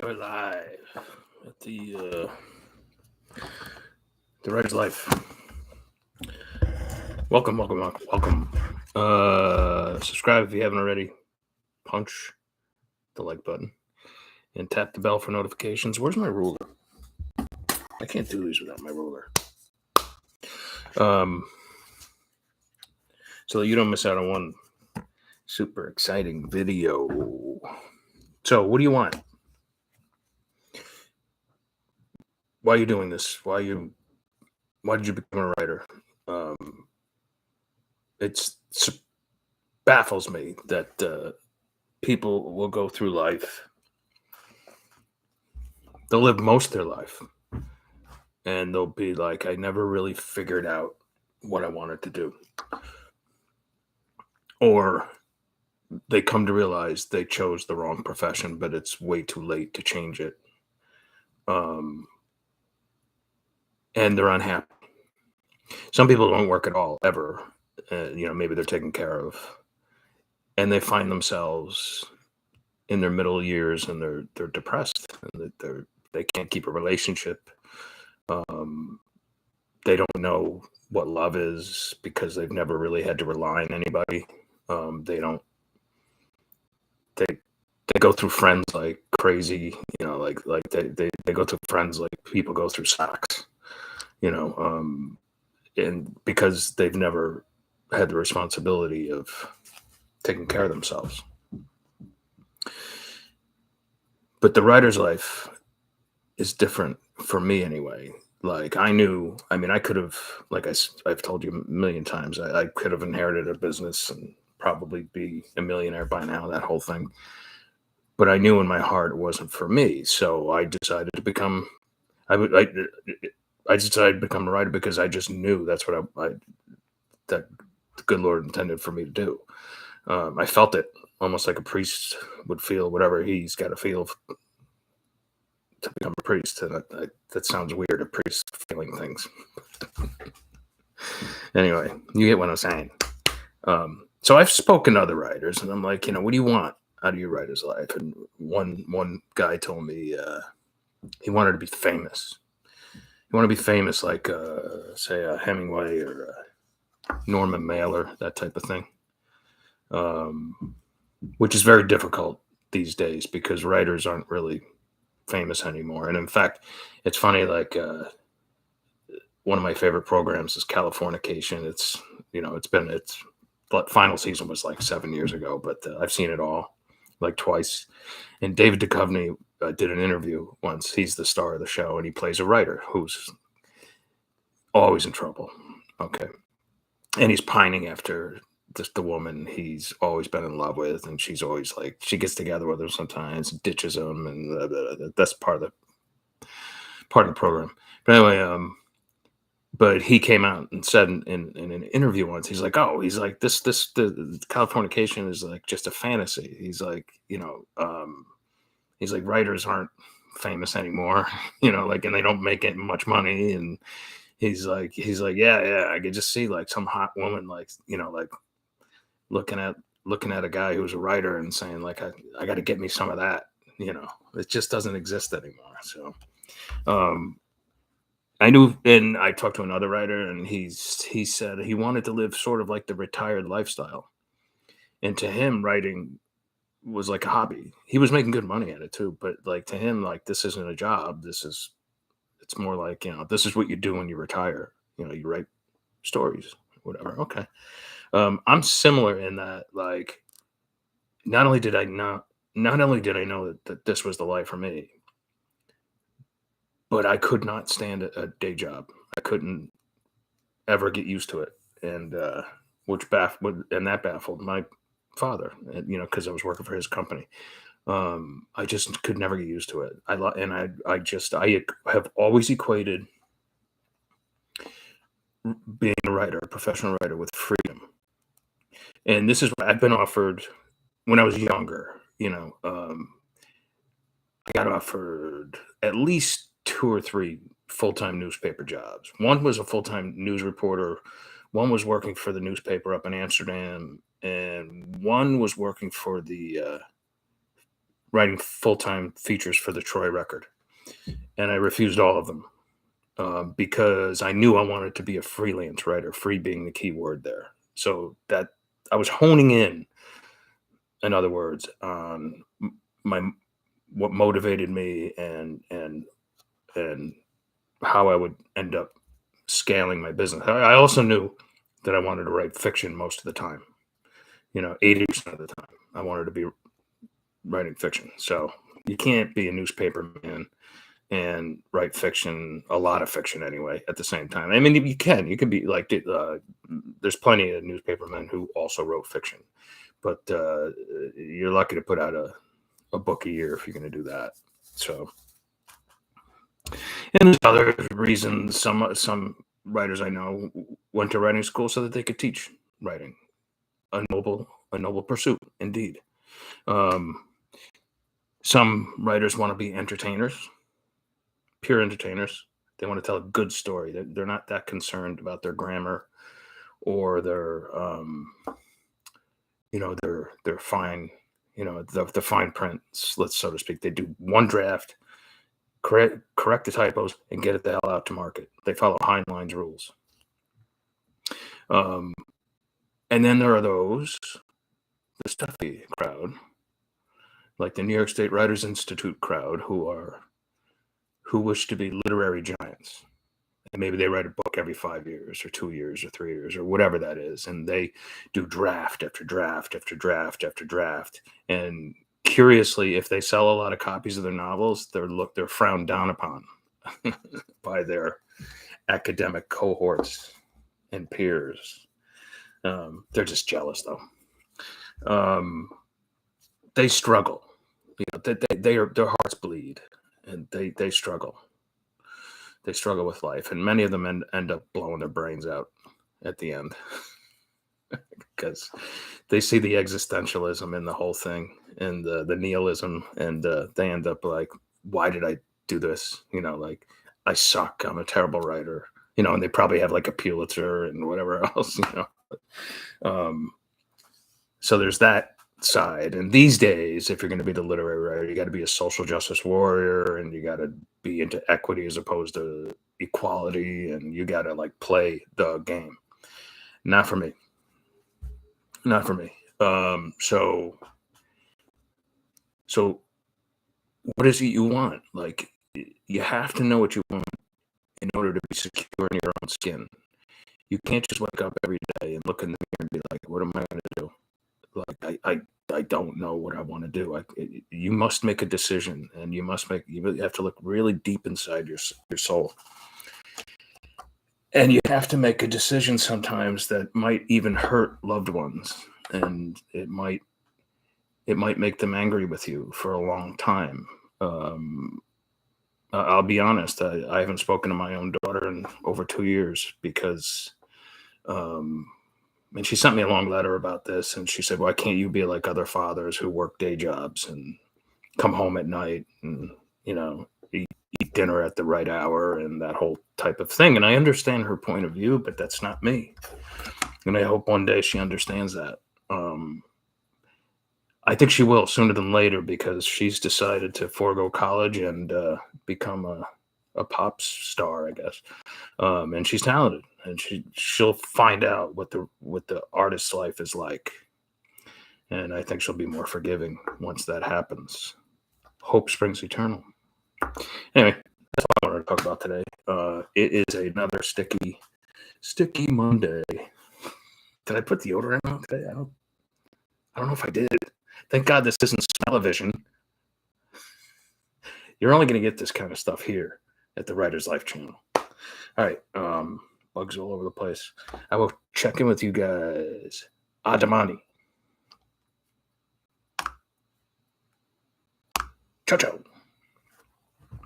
We're live at the Writer's Life. Welcome. Subscribe if you haven't already. Punch the like button and tap the bell for notifications. Where's my ruler? I can't do these without my ruler. So that you don't miss out on one super exciting video. So, what do you want? Why are you doing this? Why did you become a writer? It baffles me that people will go through life. They'll live most of their life, and they'll be like, I never really figured out what I wanted to do. Or they come to realize they chose the wrong profession, but it's way too late to change it. And they're unhappy. Some people don't work at all, ever. Maybe they're taken care of. And they find themselves in their middle years and they're depressed. And they can't keep a relationship. They don't know what love is because they've never really had to rely on anybody. They go through friends like crazy, like they go through friends like people go through socks, and because they've never had the responsibility of taking care of themselves. But the writer's life is different for me anyway. Like I could have, like I've told you a million times, I could have inherited a business and probably be a millionaire by now, that whole thing. But I knew in my heart it wasn't for me. So I decided to become, I decided to become a writer because I just knew that's what that the good Lord intended for me to do. I felt it almost like a priest would feel whatever he's got to feel to become a priest. And that sounds weird, a priest feeling things. Anyway, you get what I'm saying. So I've spoken to other writers and I'm like, what do you want out of your writer's life? And one guy told me he wanted to be famous. He wanted to be famous like, say, Hemingway or Norman Mailer, that type of thing, which is very difficult these days because writers aren't really famous anymore. And in fact, it's funny, like one of my favorite programs is Californication. It's final season was like 7 years ago, but I've seen it all like twice. And David Duchovny did an interview once. He's the star of the show, and he plays a writer who's always in trouble. Okay. And he's pining after the woman he's always been in love with, and she's always like, she gets together with him sometimes, ditches him, and that's part of the program. But anyway, but he came out and said in an interview once, he's like, the Californication is like just a fantasy. He's like, he's like, writers aren't famous anymore, and they don't make it much money. And he's like, yeah, I could just see like some hot woman, like, like looking at a guy who's a writer and saying like, I got to get me some of that, it just doesn't exist anymore. So, I knew, and I talked to another writer, and he said he wanted to live sort of like the retired lifestyle. And to him, writing was like a hobby. He was making good money at it too, but like to him, like this isn't a job. It's more like, this is what you do when you retire. You write stories, whatever. Okay. I'm similar in that, like, not only did I know that this was the life for me, but I could not stand a day job. I couldn't ever get used to it. And, that baffled my father, because I was working for his company. I just could never get used to it. I have always equated being a writer, a professional writer, with freedom. And this is what I've been offered when I was younger. I got offered at least 2 or 3 full-time newspaper jobs. One was a full-time news reporter. One was working for the newspaper up in Amsterdam, and one was working for the writing full-time features for the Troy Record, and I refused all of them because I knew I wanted to be a freelance writer, free being the key word there. So that I was honing in other words, on my what motivated me and how I would end up scaling my business. I also knew that I wanted to write fiction most of the time. 80% of the time, I wanted to be writing fiction. So you can't be a newspaper man and write fiction, a lot of fiction anyway, at the same time. I mean, you can be like, there's plenty of newspapermen who also wrote fiction, but you're lucky to put out a book a year if you're going to do that. So, and there's other reasons. Some writers I know went to writing school so that they could teach writing. A noble pursuit, indeed. Some writers want to be entertainers, pure entertainers. They want to tell a good story. They're not that concerned about their grammar or their fine, the fine print, let's so to speak. They do one draft, correct the typos, and get it the hell out to market. They follow Heinlein's rules. And then there are those, the stuffy crowd, like the New York State Writers Institute crowd, who wish to be literary giants. And maybe they write a book every 5 years or 2 years or 3 years or whatever that is. And they do draft after draft after draft after draft. And curiously, if they sell a lot of copies of their novels, they're frowned down upon by their academic cohorts and peers. They're just jealous, though. They struggle. Their hearts bleed, and they struggle. They struggle with life, and many of them end up blowing their brains out at the end because they see the existentialism in the whole thing and the nihilism, and they end up like, why did I do this? Like, I suck. I'm a terrible writer. And they probably have like a Pulitzer and whatever else. So there's that side. And these days, if you're going to be the literary writer, you got to be a social justice warrior, and you got to be into equity as opposed to equality, and you got to like play the game. Not for me. So what is it you want? Like, you have to know what you want in order to be secure in your own skin. You can't just wake up every day and look in the mirror and be like, what am I going to do? Like, I don't know what I want to do. You must make a decision, and you have to look really deep inside your soul. And you have to make a decision sometimes that might even hurt loved ones, and it might make them angry with you for a long time. I'll be honest, I haven't spoken to my own daughter in over 2 years because and she sent me a long letter about this, and she said, why can't you be like other fathers who work day jobs and come home at night and, eat dinner at the right hour and that whole type of thing. And I understand her point of view, but that's not me. And I hope one day she understands that. I think she will sooner than later, because she's decided to forego college and become a pop star, I guess. And she's talented, and she'll find out what the artist's life is like. And I think she'll be more forgiving once that happens. Hope springs eternal. Anyway, that's all I wanted to talk about today. It is another sticky Monday. Did I put deodorant on today? I don't know if I did. Thank God this isn't smell-o-vision. You're only going to get this kind of stuff here at the Writer's Life channel. All right. Bugs all over the place. I will check in with you guys. Adamani. Ciao, ciao.